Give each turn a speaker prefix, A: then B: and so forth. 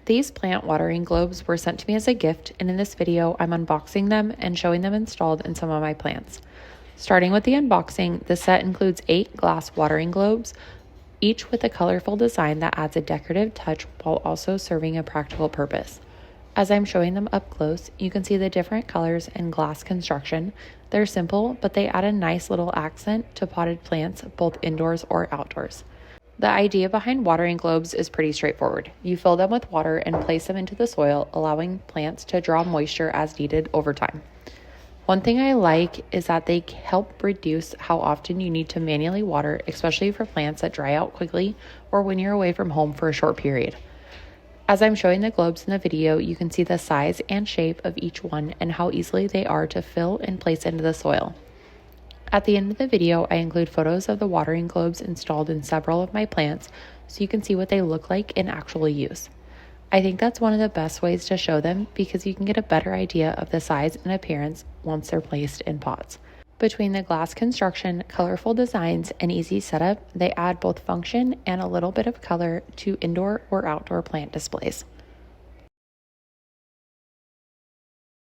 A: These plant watering globes were sent to me as a gift, and in this video, I'm unboxing them and showing them installed in some of my plants. Starting with the unboxing, the set includes 8 glass watering globes, each with a colorful design that adds a decorative touch while also serving a practical purpose. As I'm showing them up close, you can see the different colors and glass construction. They're simple, but they add a nice little accent to potted plants, both indoors or outdoors. The idea behind watering globes is pretty straightforward. You fill them with water and place them into the soil, allowing plants to draw moisture as needed over time. One thing I like is that they help reduce how often you need to manually water, especially for plants that dry out quickly or when you're away from home for a short period. As I'm showing the globes in the video, you can see the size and shape of each one and how easily they are to fill and place into the soil. At the end of the video, I include photos of the watering globes installed in several of my plants so you can see what they look like in actual use. I think that's one of the best ways to show them because you can get a better idea of the size and appearance once they're placed in pots. Between the glass construction, colorful designs, and easy setup, they add both function and a little bit of color to indoor or outdoor plant displays.